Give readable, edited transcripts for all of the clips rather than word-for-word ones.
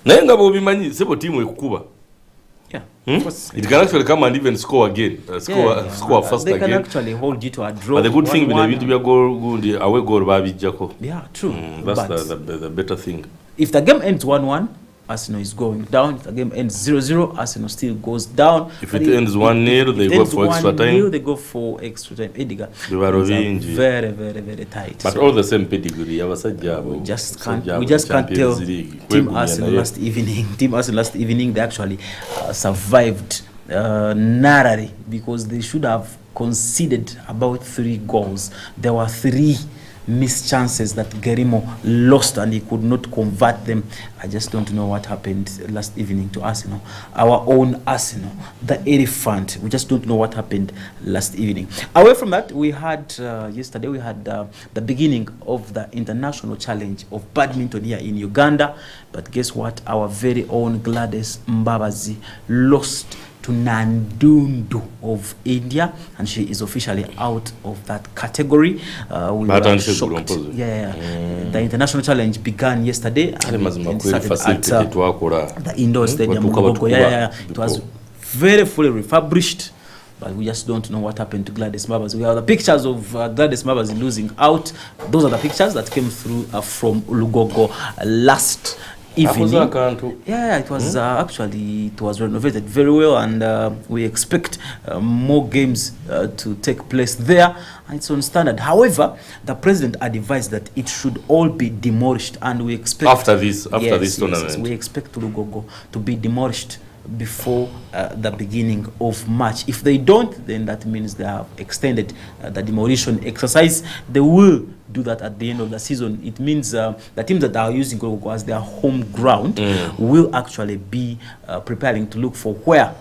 naye nga bw'obimanyi sebo tiimu ekukuba. Yeah, it can actually come and even score again. Score fast they again. They can actually hold you to a draw. But the good thing with the goal, away goal, babijjako. Yeah, true. That's the better thing. If the game ends 1-1, Arsenal is going down. If the game ends 0-0, Arsenal still goes down. If it ends 1-0, they go for extra time. They go for extra time. EDGAR. Very, very tight. But so all the same pedigree. We just can't tell. Team Arsenal last evening, they actually survived narrowly because they should have conceded about 3 goals. There were 3 missed chances that Gerimo lost and he could not convert them. I just don't know what happened last evening to Arsenal. Our own Arsenal, the elephant. We just don't know what happened last evening. Away from that, we had yesterday we had the beginning of the international challenge of badminton here in Uganda. But guess what? Our very own Gladys Mbabazi lost to Nandundu of India, and she is officially out of that category. We were shocked. The international challenge began yesterday and started at the indoor stadium. It was very fully refurbished, but we just don't know what happened to Gladys Mbabazi. We have the pictures of Gladys Mbabazi losing out. Those are the pictures that came through from Lugogo last evening. It was actually it was renovated very well, and we expect more games to take place there. And it's on standard. However, the president advised that it should all be demolished, and we expect after this tournament. Yes, we expect Lugogo to be demolished before the beginning of March. If they don't, then that means they have extended the demolition exercise. They will do that at the end of the season. It means the teams that are using Lugogo as their home ground will actually be preparing to look for where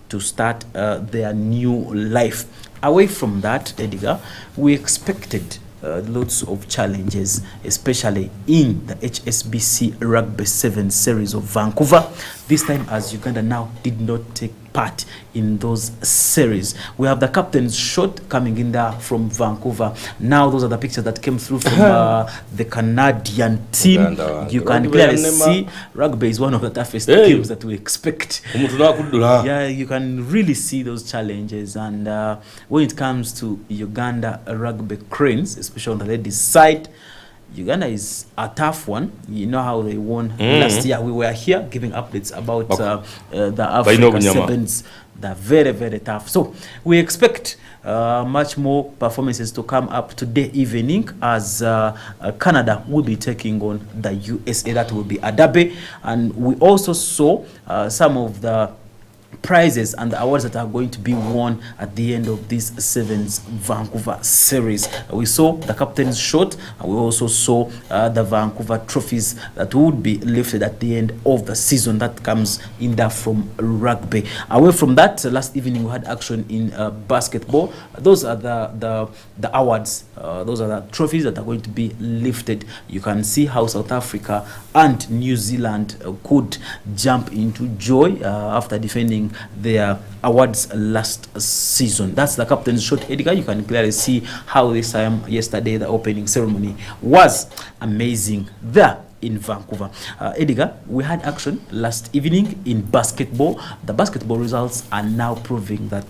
to start their new life. Away from that, EDGAR, we expected lots of challenges, especially in the HSBC Rugby 7 series of Vancouver. This time, as Uganda now did not take part in those series. We have the captain's shot coming in there from Vancouver. Now, those are the pictures that came through from the Canadian team. You can clearly see rugby is one of the toughest games that we expect. Yeah, you can really see those challenges. And when it comes to Uganda Rugby Cranes, especially on the ladies' side, Uganda is a tough one. You know how they won last year. We were here giving updates about the Africa Sevens. They're very, very tough. So we expect much more performances to come up today evening as Canada will be taking on the USA. That will be a derby. And we also saw some of the prizes and the awards that are going to be won at the end of this 7th Vancouver series. We saw the captain's shot, and we also saw the Vancouver trophies that would be lifted at the end of the season. That comes in there from rugby. Away from that, last evening we had action in basketball. Those are the awards. Those are the trophies that are going to be lifted. You can see how South Africa and New Zealand could jump into joy after defending their awards last season. That's the captain's shot, EDGAR. You can clearly see how this time yesterday the opening ceremony was amazing there in Vancouver. EDGAR, we had action last evening in basketball. The basketball results are now proving that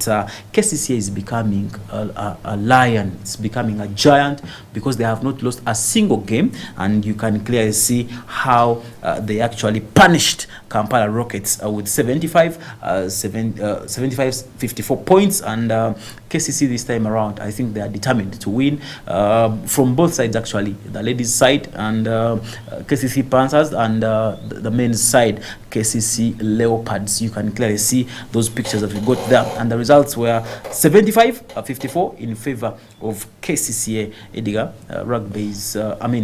KCCA is becoming a lion. It's becoming a giant because they have not lost a single game, and you can clearly see how they actually punished Kampala Rockets with 75-54 points, and KCC this time around, I think they are determined to win from both sides, actually, the ladies' side and KCC Panthers, and the men's side, KCC Leopards. You can clearly see those pictures that we got there, and the results were 75-54 in favor of KCCA. EDGAR,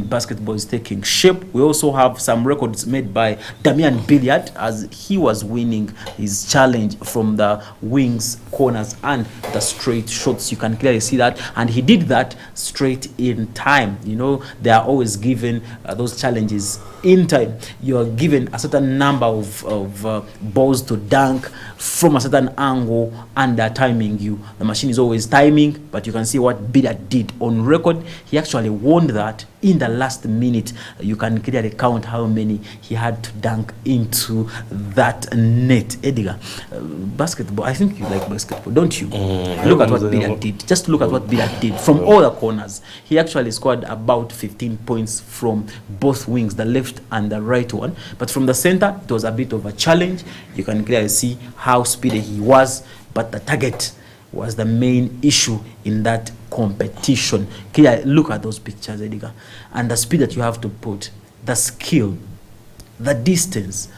basketball is taking shape. We also have some records made by Damian Billiard as he was winning his challenge from the wings, corners, and the straight shots. You can clearly see that, and he did that straight in time. You know, they are always given those challenges in time, you are given a certain number of balls to dunk from a certain angle, and they're timing you. The machine is always timing, but you can see what Bida did on record. He actually won that in the last minute. You can clearly count how many he had to dunk into that net. Edgar, basketball, I think you like basketball, don't you? Look at what Bida did. Just look at what Bida did from all the corners. He actually scored about 15 points from both wings, the left and the right one. But from the center, it was a bit of a challenge. You can clearly see how speedy he was, but the target was the main issue in that competition. Look at those pictures, Edgar, and the speed that you have to put, the skill, the distance,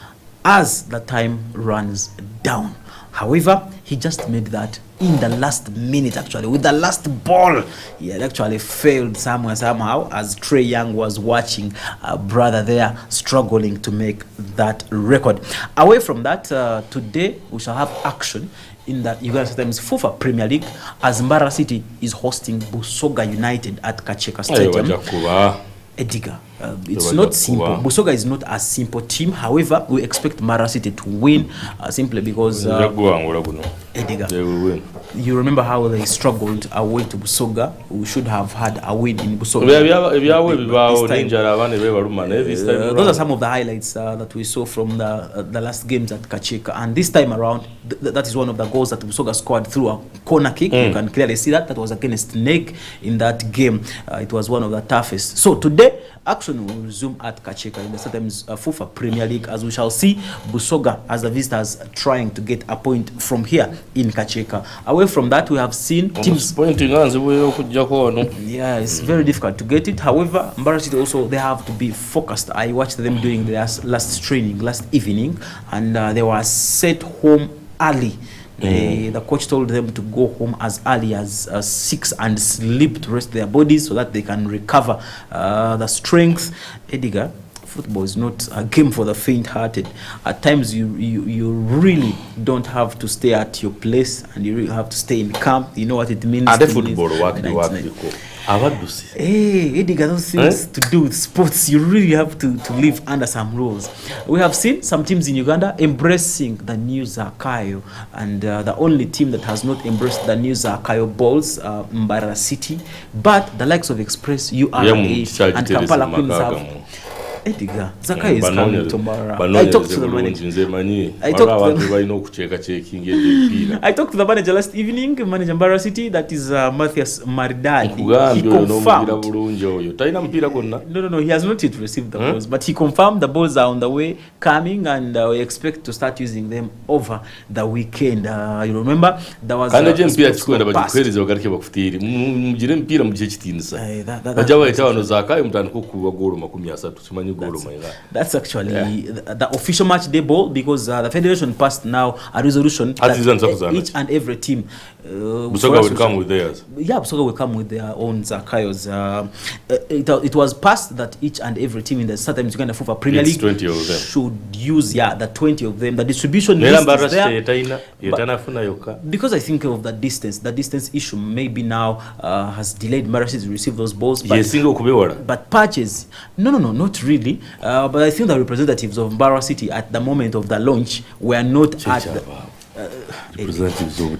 as the time runs down. However, he just made that in the last minute, actually, with the last ball. He had actually failed somehow, as Trey Young was watching a brother there struggling to make that record. Away from that, today we shall have action in that Uganda Systems FUFA Premier League, as Mbara City is hosting Busoga United at Kacheka Stadium. Edgar, it's not simple. Busoga is not a simple team. However, we expect Mbara City to win simply because Edgar, they will win. You remember how they struggled away to Busoga? We should have had a win in Busoga. Those are some of the highlights that we saw from the last games at Kacheka. And this time around, that is one of the goals that Busoga scored through a corner kick. You can clearly see that. That was against Neg in that game. It was one of the toughest. So today, action will resume at Kacheka in the Systems FUFA Premier League, as we shall see Busoga as the visitors trying to get a point from here in Kacheka. Away from that, we have seen teams pointing. Yeah, it's very difficult to get it. However, Mbara City also, they have to be focused. I watched them doing their last training last evening, and they were set home early. The coach told them to go home as early as 6 and sleep to rest their bodies so that they can recover the strength. Edgar, football is not a game for the faint-hearted. At times, you really don't have to stay at your place, and you really have to stay in camp. You know what it means. The football Edgar, those things to do with sports, you really have to live under some rules. We have seen some teams in Uganda embracing the new Zakayo, and the only team that has not embraced the new Zakayo balls, Mbara City, but the likes of Express, URA, and Kampala Queens have. Edgar, Zakayo is coming tomorrow. I talked to the manager. I talked to the manager last evening, manager Mbara City, that is Matthias Maridadi. He confirmed. No, he has not yet received the balls, but he confirmed the balls are on the way, coming, and we expect to start using them over the weekend. You remember, there was that's actually the official match day ball, because the federation passed now a resolution that each and every team Busoga will come with theirs. Yeah, Busoga will come with their own Zakayos. It was passed that each and every team in the Southern Uganda FUFA Premier League 20 of them should use the 20 of them. The distribution list is there. Because I think of the distance issue maybe now has delayed Mbara City to receive those balls. But patches, no, not really. But I think the representatives of Mbara City at the moment of the launch were not at the representatives of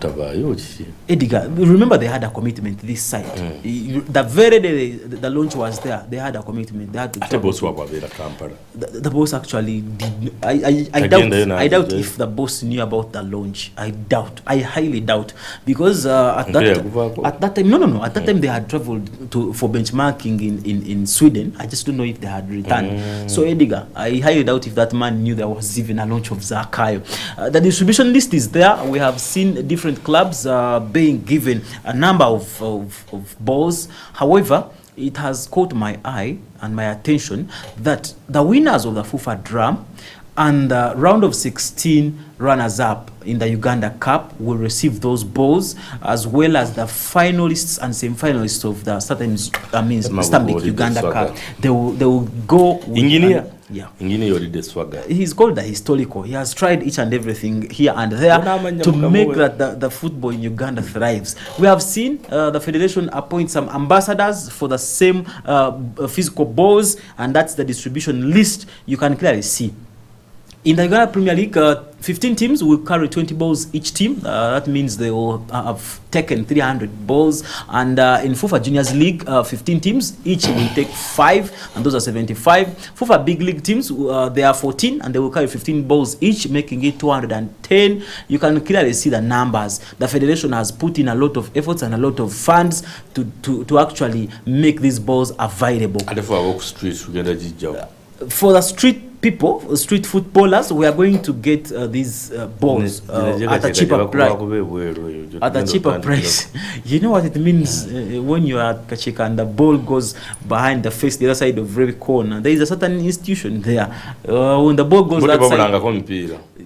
Edgar, remember they had a commitment this side. The very day the launch was there, they had a commitment. They had to the boss actually did. I doubt if the boss knew about the launch. I highly doubt, because at that time, at that time they had traveled for benchmarking in Sweden. I just don't know if they had returned. So Edgar, I highly doubt if that man knew there was even a launch of Zakayo. The distribution list is there. We have seen different clubs being given a number of balls. However, it has caught my eye and my attention that the winners of the FUFA drum and the round of 16 runners-up in the Uganda Cup will receive those balls, as well as the finalists and semi-finalists of the Stambik Uganda Cup. They will go with Yeah. Ngini yori de swagger. He's called the historical. He has tried each and everything here and there to make that the football in Uganda thrives. We have seen the federation appoint some ambassadors for the same physical balls, and that's the distribution list you can clearly see. In the Uganda Premier League, 15 teams will carry 20 balls each team. That means they will have taken 300 balls. And in FIFA Juniors League, 15 teams, each will take 5, and those are 75. FIFA Big League teams, they are 14, and they will carry 15 balls each, making it 210. You can clearly see the numbers. The federation has put in a lot of efforts and a lot of funds to actually make these balls available. For the street people, street footballers, we are going to get these balls at a cheaper price. At a cheaper price. You know what it means when you are at Kachika and the ball goes behind the face, the other side of every corner. There is a certain institution there. When the ball goes that side,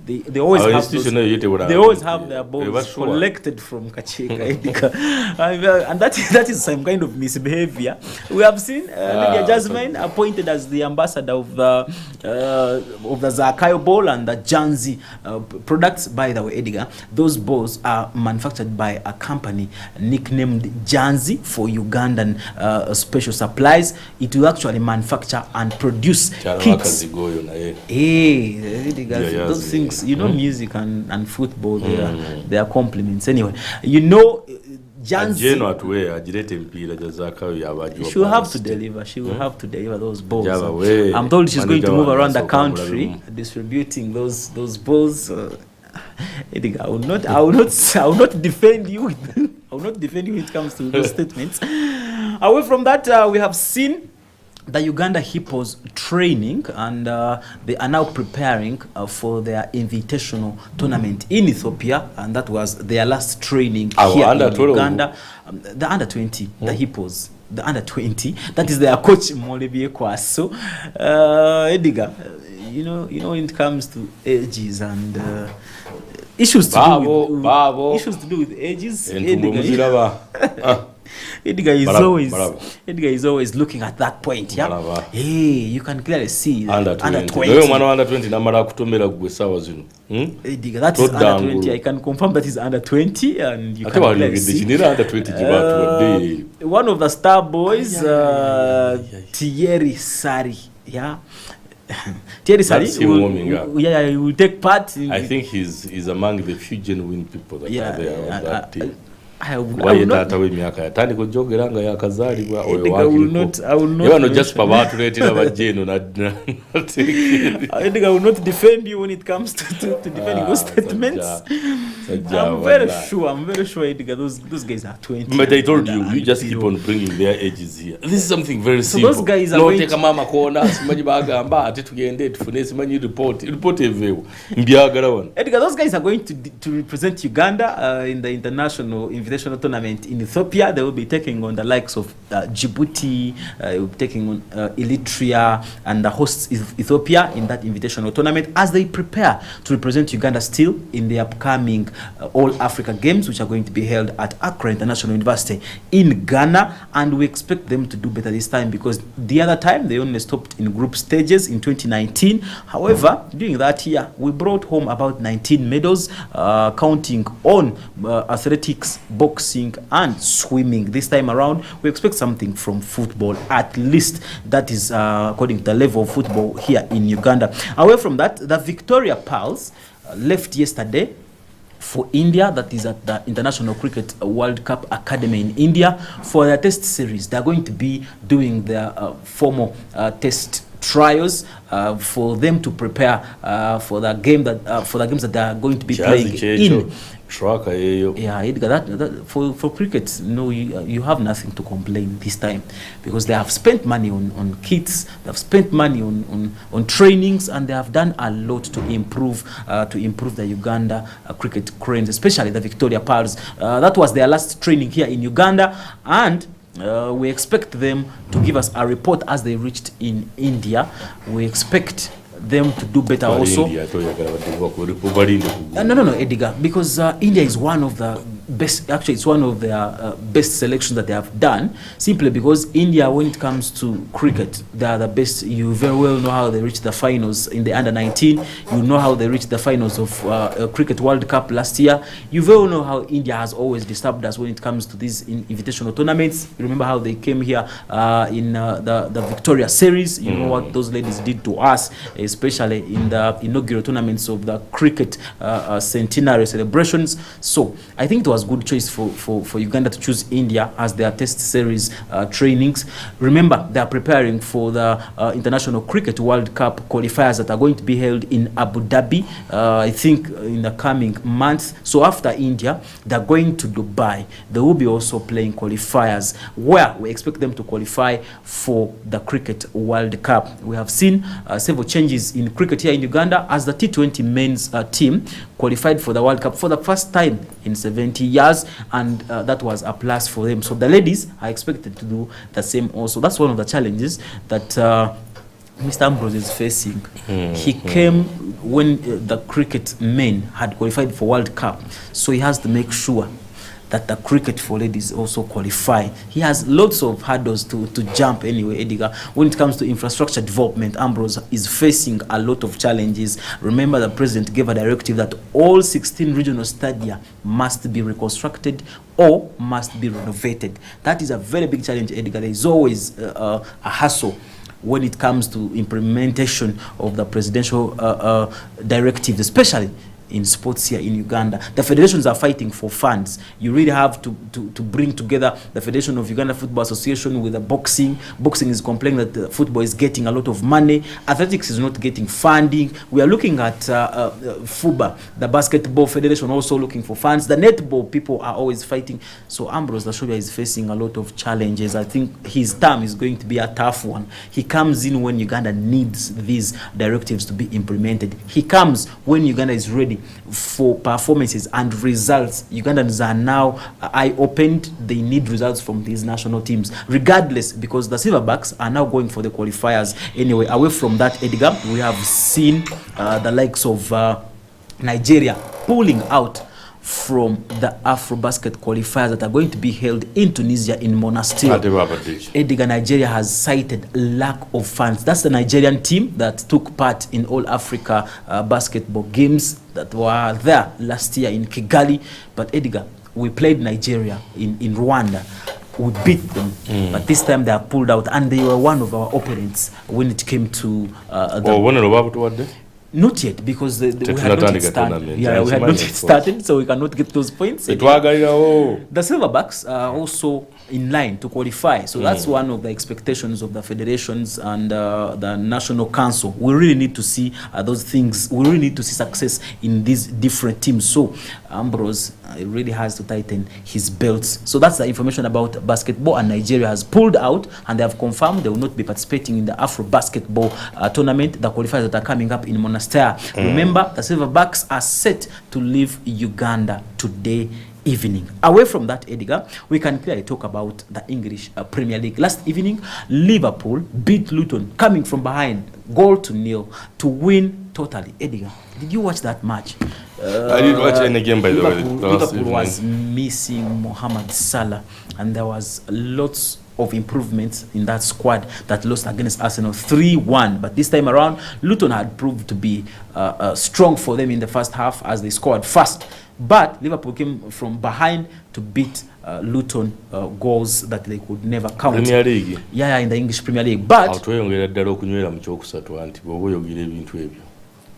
they always have those, they always have their balls collected from Kachika. And that is some kind of misbehavior. We have seen Lydia Jasmine appointed as the ambassador of the Zakayo ball and the Janzi products. By the way, Edgar, those balls are manufactured by a company nicknamed Janzi for Ugandan special supplies. It will actually manufacture and produce kits. Hey, those things, you know, music and football, they are complements. Anyway, you know, Janzi, she will have to deliver. She will have to deliver those balls. I'm told she's going to move around the country distributing those balls. I will not defend you. I will not defend you when it comes to those statements. Away from that, we have seen the Uganda Hippos training, and they are now preparing for their invitational tournament in Ethiopia, and that was their last training here in Uganda. The under 20, the Hippos, the under 20. That is their coach Molebie Kwaso. Edgar, you know when it comes to ages and issues to do with ages, Edgar is always looking at that point. Yeah, hey, you can clearly see under 20. Edgar, that is under 20. I can confirm that is under 20, and you can clearly see one of the star boys, Thierry Sari. Yeah. Thierry Sari will take part. I think he's among the few genuine people that are there on that team. I will not defend you when it comes to defending those statements. I'm very sure Edgar, those guys are 20. But I told you just keep on bringing their ages here. This is something very simple. So those guys are going to mama corner, Edgar, those guys are going to represent Uganda in the international invitational tournament in Ethiopia. They will be taking on the likes of Djibouti, will be taking on Eritrea, and the hosts Ethiopia in that invitational tournament as they prepare to represent Uganda still in the upcoming All Africa Games, which are going to be held at Accra International University in Ghana. And we expect them to do better this time, because the other time they only stopped in group stages in 2019. However, during that year, we brought home about 19 medals, counting on athletics, boxing, and swimming. This time around, we expect something from football, at least that is according to the level of football here in Uganda. Away from that, the Victoria Pearls left yesterday for India, that is at the International Cricket World Cup Academy in India, for their test series. They're going to be doing their formal test trials for them to prepare for the games that they are going to be playing in. Yeah, Edgar, that for cricket, no, you have nothing to complain this time, because they have spent money on kits, they have spent money on trainings, and they have done a lot to improve the Uganda cricket cranes, especially the Victoria Pearls. That was their last training here in Uganda, and we expect them to give us a report as they reached in India. We expect them to do better also. No, Edgar, because India is one of the best, actually it's one of their best selections that they have done, simply because India, when it comes to cricket, they are the best. You very well know how they reached the finals in the under-19. You know how they reached the finals of Cricket World Cup last year. You very well know how India has always disturbed us when it comes to these invitational tournaments. You remember how they came here in the Victoria Series. You know what those ladies did to us, especially in the inaugural tournaments of the cricket centenary celebrations. So I think it was a good choice for Uganda to choose India as their test series trainings. Remember, they are preparing for the International Cricket World Cup qualifiers that are going to be held in Abu Dhabi, I think in the coming months. So after India, they're going to Dubai. They will be also playing qualifiers where we expect them to qualify for the Cricket World Cup. We have seen several changes in cricket here in Uganda as the T20 men's team qualified for the World Cup for the first time in 70 years, and that was a plus for them. So the ladies are expected to do the same also. That's one of the challenges that Mr. Ambrose is facing. He came when the cricket men had qualified for World Cup, so he has to make sure that the cricket for ladies also qualify. He has lots of hurdles to jump anyway, Edgar. When it comes to infrastructure development, Ambrose is facing a lot of challenges. Remember, the president gave a directive that all 16 regional stadia must be reconstructed or must be renovated. That is a very big challenge, Edgar. There is always a hassle when it comes to implementation of the presidential directives, especially in sports here in Uganda. The federations are fighting for funds. You really have to bring together the Federation of Uganda Football Association with the boxing. Boxing is complaining that the football is getting a lot of money. Athletics is not getting funding. We are looking at FUBA, the basketball federation, also looking for funds. The netball people are always fighting. So Ambrose Lashobya is facing a lot of challenges. I think his term is going to be a tough one. He comes in when Uganda needs these directives to be implemented. He comes when Uganda is ready for performances and results. Ugandans are now eye-opened. They need results from these national teams, regardless, because the Silverbacks are now going for the qualifiers anyway. Away from that, Edgar, we have seen the likes of Nigeria pulling out from the AfroBasket qualifiers that are going to be held in Tunisia in Monastir. Edgar, Nigeria has cited lack of funds. That's the Nigerian team that took part in All Africa basketball games that were there last year in Kigali. But Edgar, we played Nigeria in Rwanda. We beat them, but this time they are pulled out, and they were one of our opponents when it came to not yet, because we had not yet started. Yeah, we had not yet started, so we cannot get those points. The Silverbacks are also in line to qualify, so that's one of the expectations of the federations and the National Council. We really need to see those things. We really need to see success in these different teams. So Ambrose really has to tighten his belts. So that's the information about basketball, and Nigeria has pulled out, and they have confirmed they will not be participating in the Afro Basketball tournament, the qualifiers that are coming up in Monastir. Remember, the Silverbacks are set to leave Uganda today evening. Away from that, Edgar, we can clearly talk about the English Premier League. Last evening, Liverpool beat Luton, coming from behind, 0-0, to win totally. Edgar, did you watch that match? I didn't watch any game, by the way. Liverpool was missing Mohamed Salah, and there was lots of improvements in that squad that lost against Arsenal 3-1. But this time around, Luton had proved to be strong for them in the first half as they scored fast. But Liverpool came from behind to beat Luton goals that they could never count. Premier League? Yeah, in the English Premier League. But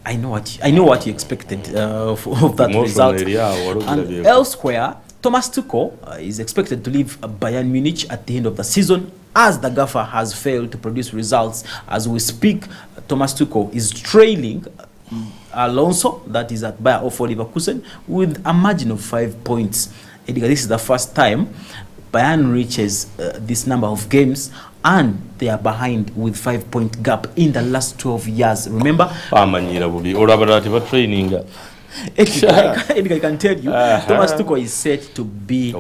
I know what you expected of that result. And elsewhere, Thomas Tuchel is expected to leave Bayern Munich at the end of the season, as the gaffer has failed to produce results. As we speak, Thomas Tuchel is trailing Alonso, that is at Bayer 04 Leverkusen, with a margin of 5 points. Edgar, this is the first time Bayern reaches this number of games, and they are behind with 5-point gap in the last 12 years. Remember? Edgar, I can tell you, Thomas Tuchel is set to be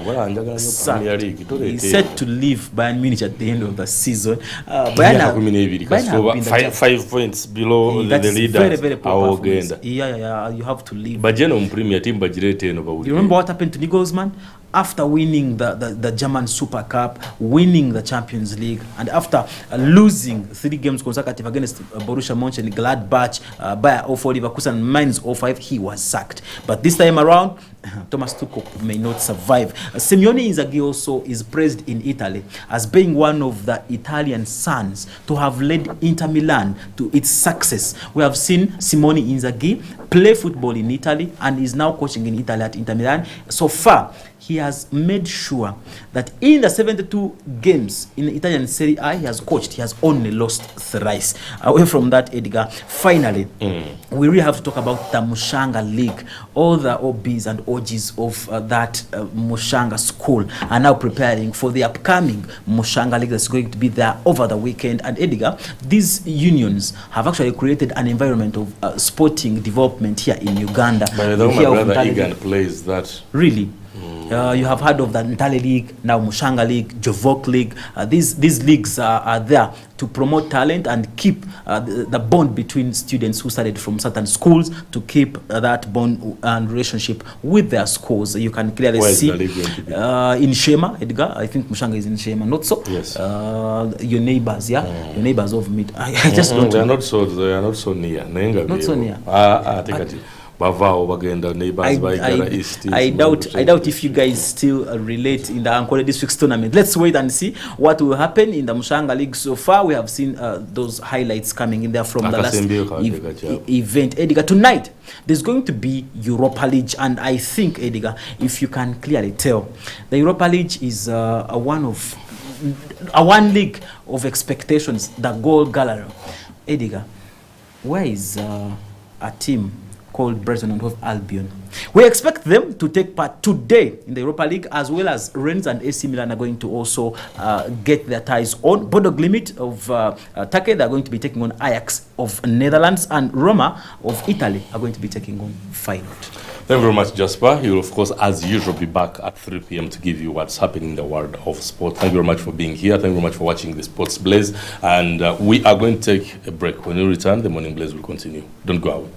sacked. He's set to leave Bayern Munich at the end of the season. Bayern 5 points below the leaders. Very, very poor performance. Yeah, you have to leave. But Premier team, you remember what happened to Nagelsmann? After winning the German Super Cup, winning the Champions League, and after losing 3 games consecutive against Borussia Mönchengladbach, Bayer 04, Leverkusen, Mainz 05, he was sacked. But this time around, Thomas Tuchel may not survive. Simeone Inzaghi also is praised in Italy as being one of the Italian sons to have led Inter Milan to its success. We have seen Simone Inzaghi play football in Italy and is now coaching in Italy at Inter Milan. So far, he has made sure that in the 72 games in the Italian Serie A he has coached, he has only lost thrice. Away from that, Edgar, finally, we really have to talk about the Mushanga League. All the OBs and OGs of that Mushanga school are now preparing for the upcoming Mushanga League that's going to be there over the weekend. And Edgar, these unions have actually created an environment of sporting development here in Uganda. By the way, my brother Egan plays that. Really? You have heard of the Ntale League, now Mushanga League, Jovok League. These leagues are there to promote talent and keep the bond between students who studied from certain schools, to keep that bond and relationship with their schools. You can clearly see in Shema, Edgar. I think Mushanga is in Shema, not so. Yes. Your neighbors, yeah, your neighbors of me. I just don't. They are not so near. Not so near. I doubt if you guys still relate in the Ankole Districts tournament. Let's wait and see what will happen in the Mushanga League. So far, we have seen those highlights coming in there from the last event. Edgar, tonight, there's going to be Europa League. And I think, Edgar, if you can clearly tell, the Europa League is one league of expectations, the goal gallery. Edgar, where is a team called Brighton and Hove Albion? We expect them to take part today in the Europa League, as well as Rennes and AC Milan are going to also get their ties on. Bodo Glimt of Turkey, they are going to be taking on Ajax of Netherlands, and Roma of Italy are going to be taking on Feyenoord. Thank you very much, Jasper. You will, of course, as usual, be back at 3 p.m. to give you what's happening in the world of sport. Thank you very much for being here. Thank you very much for watching the Sports Blaze. And we are going to take a break. When we return, the Morning Blaze will continue. Don't go out.